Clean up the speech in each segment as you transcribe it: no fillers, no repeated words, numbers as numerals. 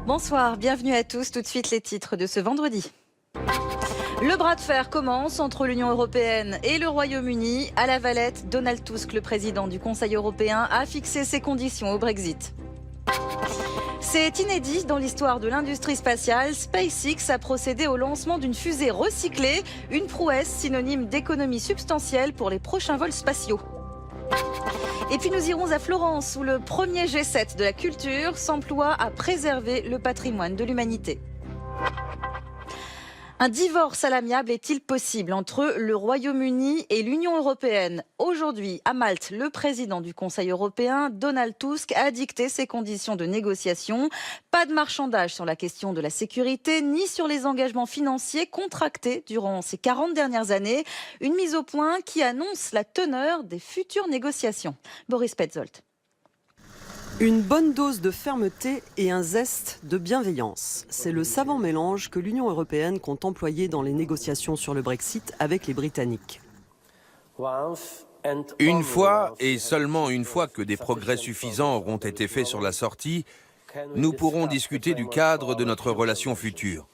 Bonsoir, bienvenue à tous. Tout de suite les titres de ce vendredi. Le bras de fer commence entre l'Union européenne et le Royaume-Uni. À La Valette, Donald Tusk, le président du Conseil européen, a fixé ses conditions au Brexit. C'est inédit dans l'histoire de l'industrie spatiale. SpaceX a procédé au lancement d'une fusée recyclée, une prouesse synonyme d'économie substantielle pour les prochains vols spatiaux. Et puis nous irons à Florence, où le premier G7 de la culture s'emploie à préserver le patrimoine de l'humanité. Un divorce à l'amiable est-il possible entre le Royaume-Uni et l'Union européenne? Aujourd'hui, à Malte, le président du Conseil européen, Donald Tusk, a dicté ses conditions de négociation. Pas de marchandage sur la question de la sécurité, ni sur les engagements financiers contractés durant ces 40 dernières années. Une mise au point qui annonce la teneur des futures négociations. Boris Petzold. Une bonne dose de fermeté et un zeste de bienveillance. C'est le savant mélange que l'Union européenne compte employer dans les négociations sur le Brexit avec les Britanniques. Une fois, et seulement une fois que des progrès suffisants auront été faits sur la sortie, nous pourrons discuter du cadre de notre relation future.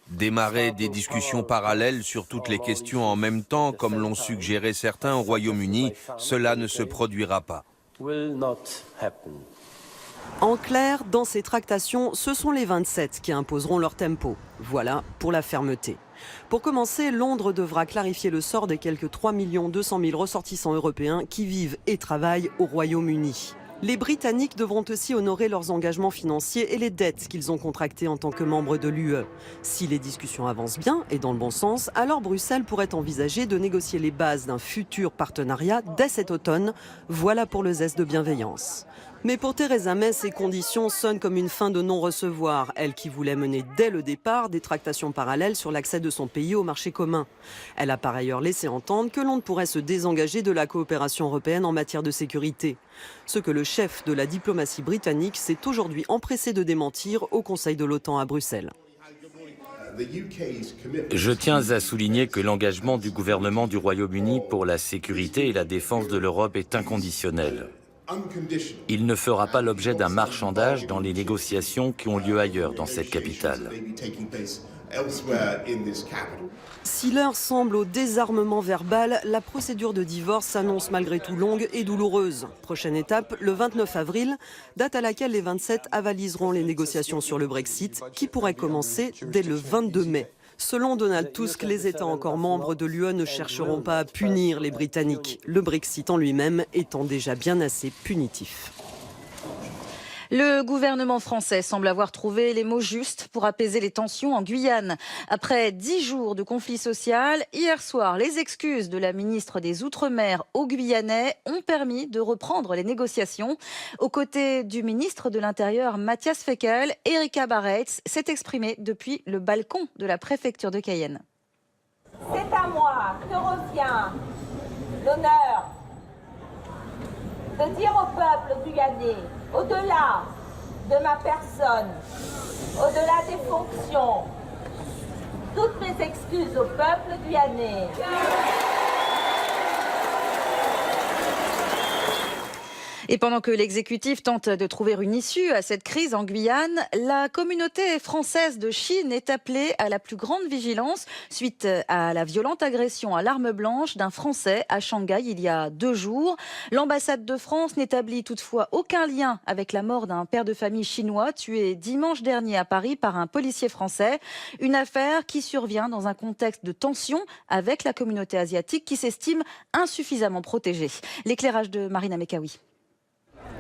Démarrer des discussions parallèles sur toutes les questions en même temps, comme l'ont suggéré certains au Royaume-Uni, cela ne se produira pas. En clair, dans ces tractations, ce sont les 27 qui imposeront leur tempo. Voilà pour la fermeté. Pour commencer, Londres devra clarifier le sort des quelques 3 200 000 ressortissants européens qui vivent et travaillent au Royaume-Uni. Les Britanniques devront aussi honorer leurs engagements financiers et les dettes qu'ils ont contractées en tant que membres de l'UE. Si les discussions avancent bien et dans le bon sens, alors Bruxelles pourrait envisager de négocier les bases d'un futur partenariat dès cet automne. Voilà pour le zeste de bienveillance. Mais pour Theresa May, ces conditions sonnent comme une fin de non-recevoir. Elle qui voulait mener dès le départ des tractations parallèles sur l'accès de son pays au marché commun. Elle a par ailleurs laissé entendre que l'on ne pourrait se désengager de la coopération européenne en matière de sécurité. Ce que le chef de la diplomatie britannique s'est aujourd'hui empressé de démentir au Conseil de l'OTAN à Bruxelles. Je tiens à souligner que l'engagement du gouvernement du Royaume-Uni pour la sécurité et la défense de l'Europe est inconditionnel. Il ne fera pas l'objet d'un marchandage dans les négociations qui ont lieu ailleurs dans cette capitale. Si l'heure semble au désarmement verbal, la procédure de divorce s'annonce malgré tout longue et douloureuse. Prochaine étape, le 29 avril, date à laquelle les 27 avaliseront les négociations sur le Brexit, qui pourraient commencer dès le 22 mai. Selon Donald Tusk, les États encore membres de l'UE ne chercheront pas à punir les Britanniques, le Brexit en lui-même étant déjà bien assez punitif. Le gouvernement français semble avoir trouvé les mots justes pour apaiser les tensions en Guyane. Après 10 jours de conflit social, hier soir, les excuses de la ministre des Outre-mer aux Guyanais ont permis de reprendre les négociations. Aux côtés du ministre de l'Intérieur, Mathias Fekl, Erika Bareitz s'est exprimée depuis le balcon de la préfecture de Cayenne. C'est à moi que revient l'honneur de dire au peuple guyanais, au-delà de ma personne, au-delà des fonctions, toutes mes excuses au peuple guyanais. Et pendant que l'exécutif tente de trouver une issue à cette crise en Guyane, la communauté française de Chine est appelée à la plus grande vigilance suite à la violente agression à l'arme blanche d'un Français à Shanghai il y a 2 jours. L'ambassade de France n'établit toutefois aucun lien avec la mort d'un père de famille chinois tué dimanche dernier à Paris par un policier français. Une affaire qui survient dans un contexte de tension avec la communauté asiatique qui s'estime insuffisamment protégée. L'éclairage de Marina Mekawi.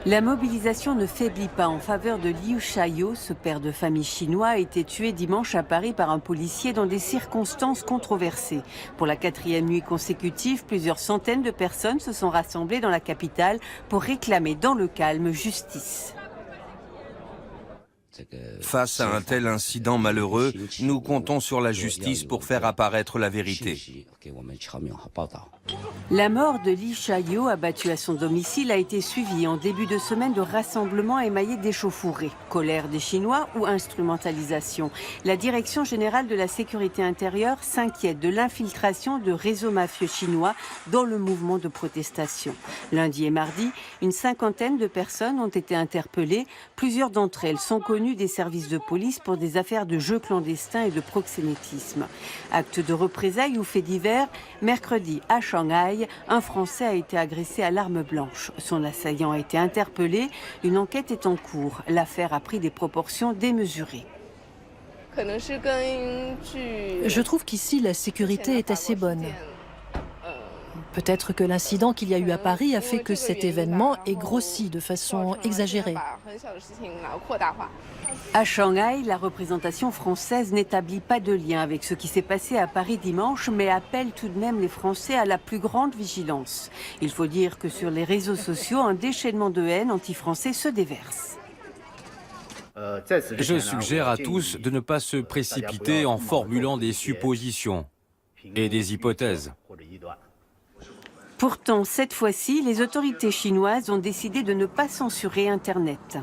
La mobilisation ne faiblit pas en faveur de Liu Xiaoyou. Ce père de famille chinois a été tué dimanche à Paris par un policier dans des circonstances controversées. Pour la 4e nuit consécutive, plusieurs centaines de personnes se sont rassemblées dans la capitale pour réclamer dans le calme justice. Face à un tel incident malheureux, nous comptons sur la justice pour faire apparaître la vérité. La mort de Li Xiaoyou, abattu à son domicile, a été suivie en début de semaine de rassemblements émaillés d'échauffourées. Colère des Chinois ou instrumentalisation? La Direction générale de la sécurité intérieure s'inquiète de l'infiltration de réseaux mafieux chinois dans le mouvement de protestation. Lundi et mardi, une 50aine de personnes ont été interpellées. Plusieurs d'entre elles sont connues détenu des services de police pour des affaires de jeux clandestins et de proxénétisme. Acte de représailles ou fait divers, mercredi à Shanghai, un Français a été agressé à l'arme blanche. Son assaillant a été interpellé. Une enquête est en cours. L'affaire a pris des proportions démesurées. Je trouve qu'ici, la sécurité est assez bonne. Peut-être que l'incident qu'il y a eu à Paris a fait que cet événement ait grossi de façon exagérée. À Shanghai, la représentation française n'établit pas de lien avec ce qui s'est passé à Paris dimanche, mais appelle tout de même les Français à la plus grande vigilance. Il faut dire que sur les réseaux sociaux, un déchaînement de haine anti-français se déverse. Je suggère à tous de ne pas se précipiter en formulant des suppositions et des hypothèses. Pourtant, cette fois-ci, les autorités chinoises ont décidé de ne pas censurer Internet.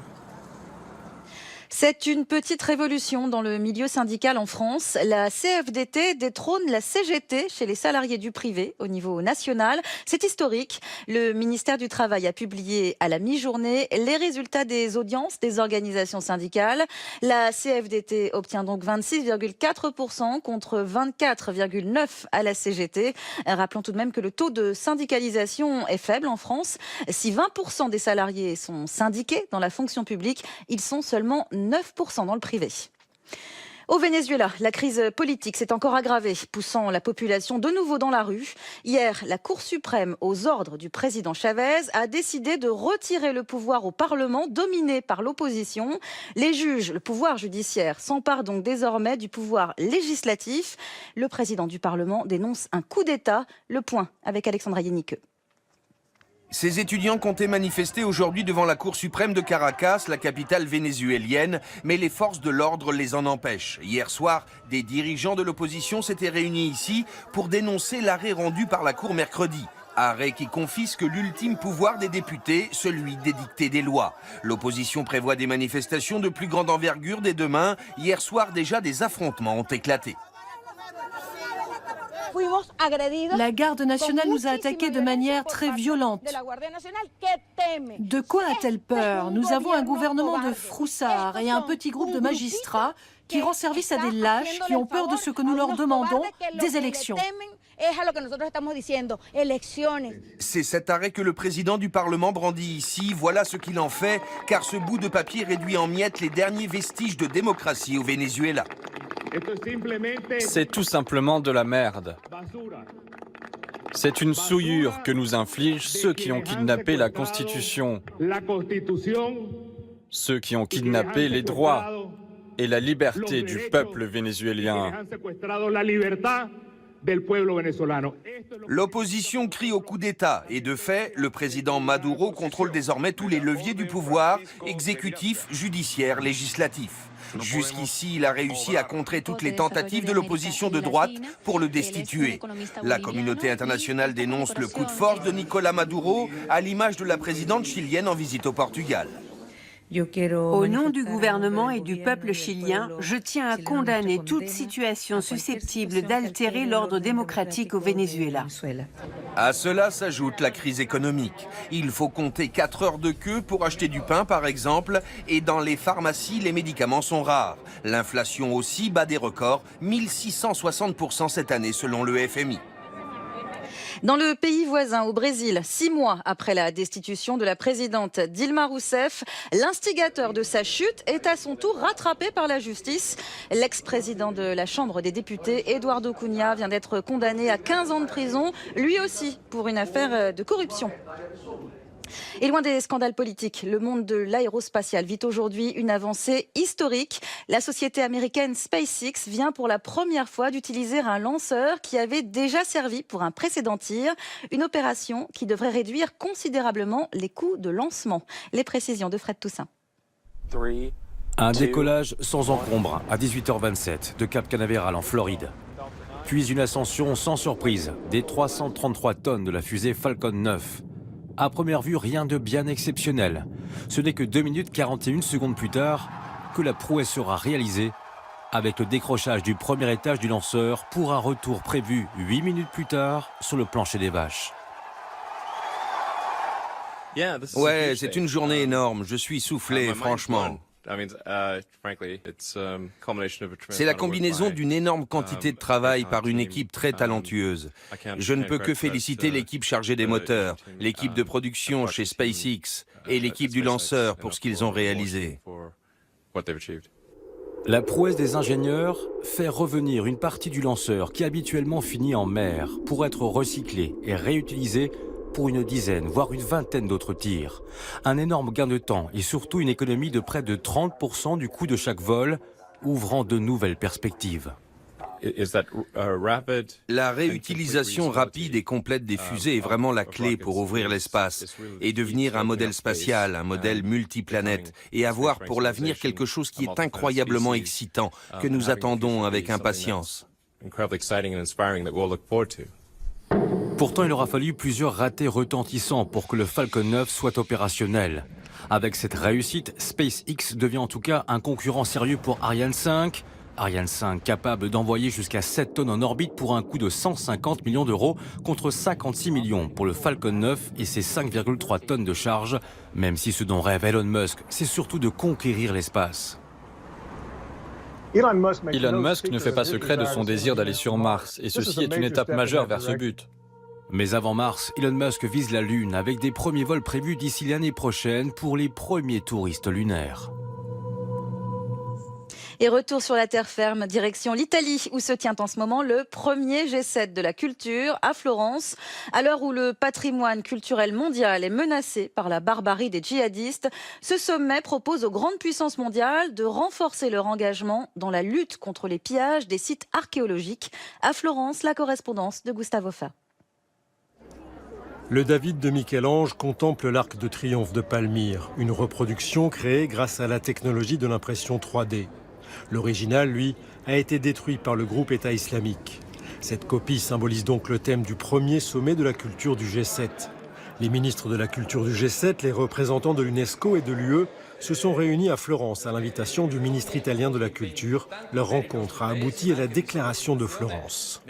C'est une petite révolution dans le milieu syndical en France. La CFDT détrône la CGT chez les salariés du privé au niveau national. C'est historique. Le ministère du Travail a publié à la mi-journée les résultats des audiences des organisations syndicales. La CFDT obtient donc 26,4% contre 24,9% à la CGT. Rappelons tout de même que le taux de syndicalisation est faible en France. Si 20% des salariés sont syndiqués dans la fonction publique, ils sont seulement 9% dans le privé. Au Venezuela, la crise politique s'est encore aggravée, poussant la population de nouveau dans la rue. Hier, la Cour suprême, aux ordres du président Chavez, a décidé de retirer le pouvoir au Parlement, dominé par l'opposition. Les juges, le pouvoir judiciaire, s'emparent donc désormais du pouvoir législatif. Le président du Parlement dénonce un coup d'État. Le point avec Alexandra Yénique. Ces étudiants comptaient manifester aujourd'hui devant la Cour suprême de Caracas, la capitale vénézuélienne, mais les forces de l'ordre les en empêchent. Hier soir, des dirigeants de l'opposition s'étaient réunis ici pour dénoncer l'arrêt rendu par la Cour mercredi. Arrêt qui confisque l'ultime pouvoir des députés, celui d'édicter des lois. L'opposition prévoit des manifestations de plus grande envergure dès demain. Hier soir, déjà, des affrontements ont éclaté. La garde nationale nous a attaqués de manière très violente. De quoi a-t-elle peur? Nous avons un gouvernement de froussards et un petit groupe de magistrats qui rend service à des lâches qui ont peur de ce que nous leur demandons, des élections. C'est cet arrêt que le président du Parlement brandit ici. Voilà ce qu'il en fait, car ce bout de papier réduit en miettes les derniers vestiges de démocratie au Venezuela. C'est tout simplement de la merde. C'est une souillure que nous infligent ceux qui ont kidnappé la Constitution, ceux qui ont kidnappé les droits et la liberté du peuple vénézuélien. L'opposition crie au coup d'État et de fait, le président Maduro contrôle désormais tous les leviers du pouvoir, exécutif, judiciaire, législatif. Jusqu'ici, il a réussi à contrer toutes les tentatives de l'opposition de droite pour le destituer. La communauté internationale dénonce le coup de force de Nicolás Maduro, à l'image de la présidente chilienne en visite au Portugal. Au nom du gouvernement et du peuple chilien, je tiens à condamner toute situation susceptible d'altérer l'ordre démocratique au Venezuela. À cela s'ajoute la crise économique. Il faut compter 4 heures de queue pour acheter du pain, par exemple, et dans les pharmacies, les médicaments sont rares. L'inflation aussi bat des records, 1660% cette année selon le FMI. Dans le pays voisin, au Brésil, 6 mois après la destitution de la présidente Dilma Rousseff, l'instigateur de sa chute est à son tour rattrapé par la justice. L'ex-président de la Chambre des députés, Eduardo Cunha, vient d'être condamné à 15 ans de prison, lui aussi pour une affaire de corruption. Et loin des scandales politiques, le monde de l'aérospatial vit aujourd'hui une avancée historique. La société américaine SpaceX vient pour la première fois d'utiliser un lanceur qui avait déjà servi pour un précédent tir. Une opération qui devrait réduire considérablement les coûts de lancement. Les précisions de Fred Toussaint. Un décollage sans encombre à 18h27 de Cap Canaveral en Floride. Puis une ascension sans surprise des 333 tonnes de la fusée Falcon 9. À première vue, rien de bien exceptionnel. Ce n'est que 2 minutes 41 secondes plus tard que la prouesse sera réalisée avec le décrochage du premier étage du lanceur pour un retour prévu 8 minutes plus tard sur le plancher des vaches. Ouais, c'est une journée énorme. Je suis soufflé, franchement. C'est la combinaison d'une énorme quantité de travail par une équipe très talentueuse. Je ne peux que féliciter l'équipe chargée des moteurs, l'équipe de production chez SpaceX et l'équipe du lanceur pour ce qu'ils ont réalisé. La prouesse des ingénieurs fait revenir une partie du lanceur qui habituellement finit en mer pour être recyclé et réutilisé pour une dizaine, voire une vingtaine d'autres tirs. Un énorme gain de temps et surtout une économie de près de 30% du coût de chaque vol, ouvrant de nouvelles perspectives. La réutilisation rapide et complète des fusées est vraiment la clé pour ouvrir l'espace et devenir un modèle spatial, un modèle multiplanète, et avoir pour l'avenir quelque chose qui est incroyablement excitant, que nous attendons avec impatience. Pourtant, il aura fallu plusieurs ratés retentissants pour que le Falcon 9 soit opérationnel. Avec cette réussite, SpaceX devient en tout cas un concurrent sérieux pour Ariane 5. Ariane 5 capable d'envoyer jusqu'à 7 tonnes en orbite pour un coût de 150 millions d'euros contre 56 millions pour le Falcon 9 et ses 5,3 tonnes de charge, même si ce dont rêve Elon Musk, c'est surtout de conquérir l'espace. Elon Musk ne fait pas secret de son désir d'aller sur Mars, et ceci est une étape majeure vers ce but. Mais avant Mars, Elon Musk vise la Lune avec des premiers vols prévus d'ici l'année prochaine pour les premiers touristes lunaires. Et retour sur la terre ferme, direction l'Italie, où se tient en ce moment le premier G7 de la culture à Florence. À l'heure où le patrimoine culturel mondial est menacé par la barbarie des djihadistes, ce sommet propose aux grandes puissances mondiales de renforcer leur engagement dans la lutte contre les pillages des sites archéologiques. À Florence, la correspondance de Gustavo Fa. Le David de Michel-Ange contemple l'arc de triomphe de Palmyre, une reproduction créée grâce à la technologie de l'impression 3D. L'original, lui, a été détruit par le groupe État islamique. Cette copie symbolise donc le thème du premier sommet de la culture du G7. Les ministres de la culture du G7, les représentants de l'UNESCO et de l'UE se sont réunis à Florence à l'invitation du ministre italien de la Culture. Leur rencontre a abouti à la déclaration de Florence.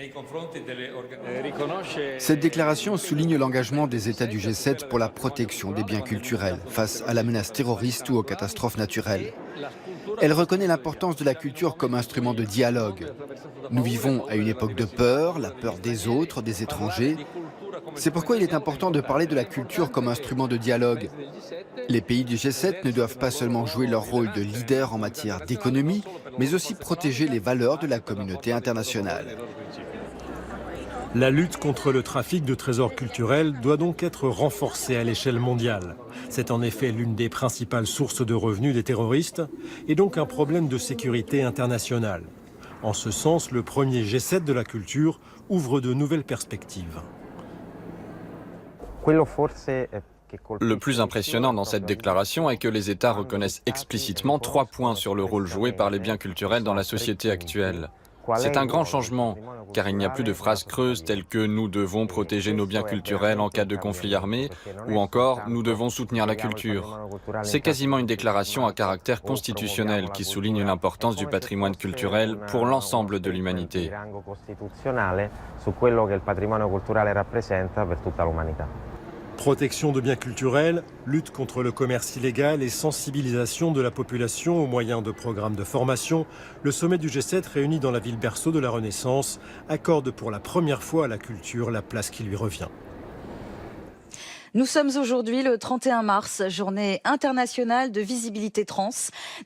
Cette déclaration souligne l'engagement des États du G7 pour la protection des biens culturels face à la menace terroriste ou aux catastrophes naturelles. Elle reconnaît l'importance de la culture comme instrument de dialogue. Nous vivons à une époque de peur, la peur des autres, des étrangers. C'est pourquoi il est important de parler de la culture comme instrument de dialogue. Les pays du G7 ne doivent pas seulement jouer leur rôle de leader en matière d'économie, mais aussi protéger les valeurs de la communauté internationale. La lutte contre le trafic de trésors culturels doit donc être renforcée à l'échelle mondiale. C'est en effet l'une des principales sources de revenus des terroristes et donc un problème de sécurité internationale. En ce sens, le premier G7 de la culture ouvre de nouvelles perspectives. Le plus impressionnant dans cette déclaration est que les États reconnaissent explicitement 3 points sur le rôle joué par les biens culturels dans la société actuelle. C'est un grand changement, car il n'y a plus de phrases creuses telles que « nous devons protéger nos biens culturels en cas de conflit armé » ou encore « nous devons soutenir la culture ». C'est quasiment une déclaration à caractère constitutionnel qui souligne l'importance du patrimoine culturel pour l'ensemble de l'humanité. Protection de biens culturels, lutte contre le commerce illégal et sensibilisation de la population au moyen de programmes de formation, le sommet du G7 réuni dans la ville berceau de la Renaissance accorde pour la première fois à la culture la place qui lui revient. Nous sommes aujourd'hui le 31 mars, journée internationale de visibilité trans.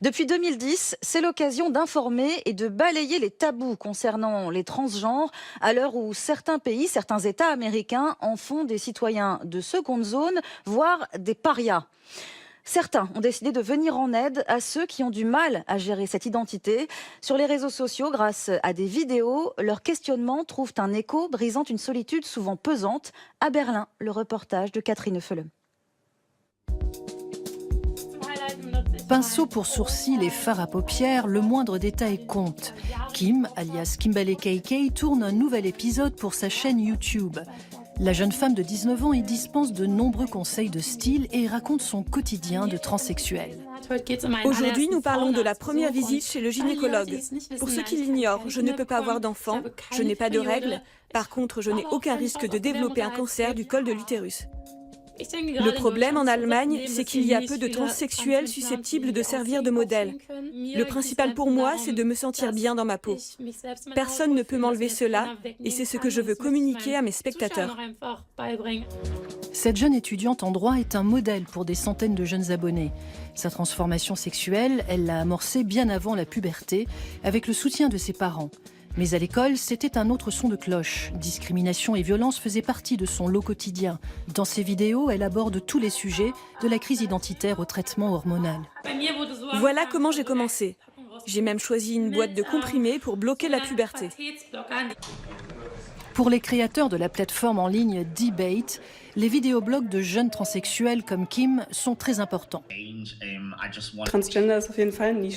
Depuis 2010, c'est l'occasion d'informer et de balayer les tabous concernant les transgenres à l'heure où certains pays, certains États américains en font des citoyens de seconde zone, voire des parias. Certains ont décidé de venir en aide à ceux qui ont du mal à gérer cette identité. Sur les réseaux sociaux, grâce à des vidéos, leurs questionnements trouvent un écho, brisant une solitude souvent pesante. À Berlin, le reportage de Catherine Feulen. Pinceau pour sourcils et fard à paupières, le moindre détail compte. Kim, alias Kimbale KK, tourne un nouvel épisode pour sa chaîne YouTube. La jeune femme de 19 ans y dispense de nombreux conseils de style et raconte son quotidien de transsexuelle. Aujourd'hui, nous parlons de la première visite chez le gynécologue. Pour ceux qui l'ignorent, je ne peux pas avoir d'enfant, je n'ai pas de règles. Par contre, je n'ai aucun risque de développer un cancer du col de l'utérus. Le problème en Allemagne, c'est qu'il y a peu de transsexuels susceptibles de servir de modèle. Le principal pour moi, c'est de me sentir bien dans ma peau. Personne ne peut m'enlever cela, et c'est ce que je veux communiquer à mes spectateurs. Cette jeune étudiante en droit est un modèle pour des centaines de jeunes abonnés. Sa transformation sexuelle, elle l'a amorcée bien avant la puberté, avec le soutien de ses parents. Mais à l'école, c'était un autre son de cloche. Discrimination et violence faisaient partie de son lot quotidien. Dans ses vidéos, elle aborde tous les sujets, de la crise identitaire au traitement hormonal. Voilà comment j'ai commencé. J'ai même choisi une boîte de comprimés pour bloquer la puberté. Pour les créateurs de la plateforme en ligne Debate, les vidéoblogs de jeunes transsexuels comme Kim sont très importants.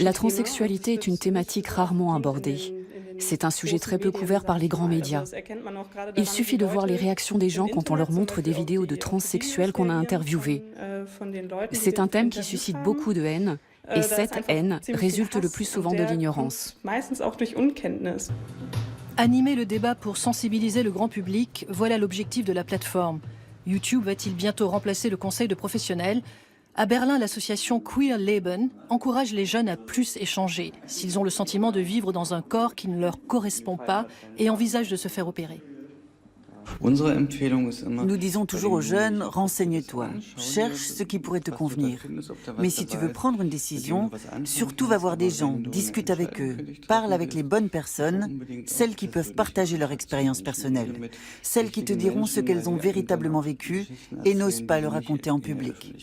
La transsexualité est une thématique rarement abordée. C'est un sujet très peu couvert par les grands médias. Il suffit de voir les réactions des gens quand on leur montre des vidéos de transsexuels qu'on a interviewés. C'est un thème qui suscite beaucoup de haine, et cette haine résulte le plus souvent de l'ignorance. Animer le débat pour sensibiliser le grand public, voilà l'objectif de la plateforme. YouTube va-t-il bientôt remplacer le conseil de professionnels ? À Berlin, l'association Queer Leben encourage les jeunes à plus échanger, s'ils ont le sentiment de vivre dans un corps qui ne leur correspond pas et envisagent de se faire opérer. Nous disons toujours aux jeunes, renseigne-toi, cherche ce qui pourrait te convenir. Mais si tu veux prendre une décision, surtout va voir des gens, discute avec eux, parle avec les bonnes personnes, celles qui peuvent partager leur expérience personnelle, celles qui te diront ce qu'elles ont véritablement vécu et n'osent pas le raconter en public.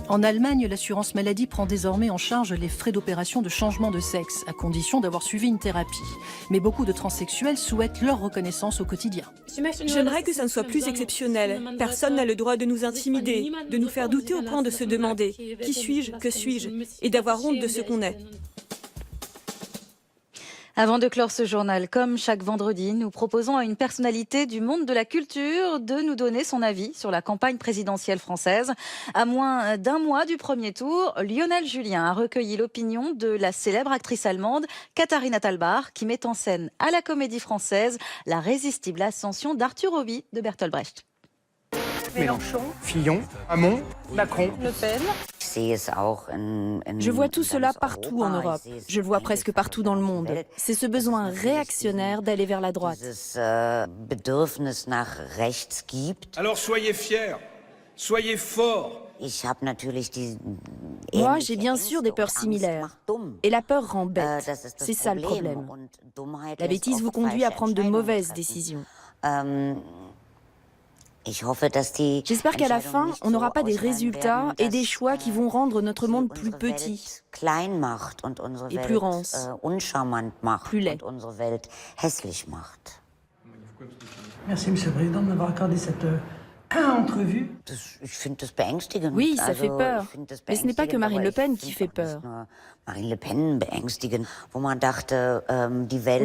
En Allemagne, l'assurance maladie prend désormais en charge les frais d'opération de changement de sexe, à condition d'avoir suivi une thérapie. Mais beaucoup de transsexuels souhaitent leur reconnaissance au quotidien. J'aimerais que ça ne soit plus exceptionnel. Personne n'a le droit de nous intimider, de nous faire douter au point de se demander « qui suis-je, que suis-je ?» et d'avoir honte de ce qu'on est. Avant de clore ce journal, comme chaque vendredi, nous proposons à une personnalité du monde de la culture de nous donner son avis sur la campagne présidentielle française. À moins d'un mois du premier tour, Lionel Julien a recueilli l'opinion de la célèbre actrice allemande Katharina Thalbach, qui met en scène à la Comédie Française la résistible ascension d'Arthur Roby de Bertolt Brecht. Mélenchon, Fillon, Hamon, Macron, Le Pen. Je vois tout cela partout en Europe. Je le vois presque partout dans le monde. C'est ce besoin réactionnaire d'aller vers la droite. Alors soyez fiers, soyez forts. Moi, j'ai bien sûr des peurs similaires. Et la peur rend bête. C'est ça le problème. La bêtise vous conduit à prendre de mauvaises décisions. J'espère qu'à la fin, on n'aura pas des résultats et des choix qui vont rendre notre monde plus petit et plus rance, plus laid. Merci, Monsieur le Président, de m'avoir accordé cette entrevue. Oui, ça fait peur. Mais ce n'est pas que Marine Le Pen qui fait peur. On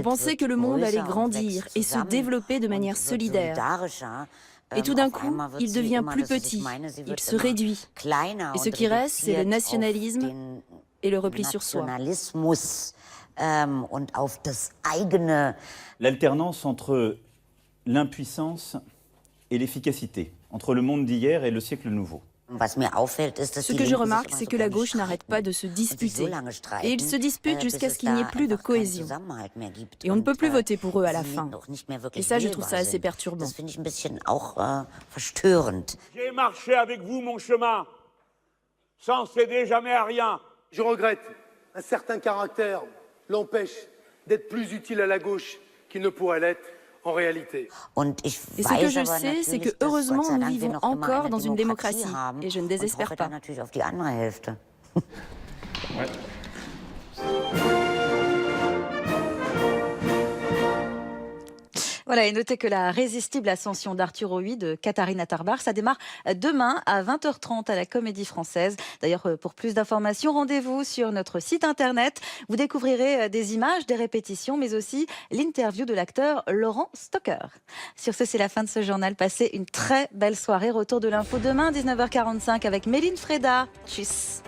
pensait que le monde allait grandir et se développer de manière solidaire. Et tout d'un coup, il devient plus petit, il se réduit. Et ce qui reste, c'est le nationalisme et le repli sur soi. L'alternance entre l'impuissance et l'efficacité, entre le monde d'hier et le siècle nouveau. Ce que je remarque, c'est que la gauche n'arrête pas de se disputer. Et ils se disputent jusqu'à ce qu'il n'y ait plus de cohésion. Et on ne peut plus voter pour eux à la fin. Et ça, je trouve ça assez perturbant. J'ai marché avec vous mon chemin, sans céder jamais à rien. Je regrette, un certain caractère l'empêche d'être plus utile à la gauche qu'il ne pourrait l'être en réalité. Et ce que je sais, c'est que heureusement, nous vivons encore dans une démocratie. Et je ne désespère pas. Voilà, et notez que la résistible ascension d'Arthur Roby de Katharina Thalbach, ça démarre demain à 20h30 à la Comédie Française. D'ailleurs, pour plus d'informations, rendez-vous sur notre site internet. Vous découvrirez des images, des répétitions, mais aussi l'interview de l'acteur Laurent Stocker. Sur ce, c'est la fin de ce journal. Passez une très belle soirée. Retour de l'info demain, 19h45 avec Méline Freda. Tchuss.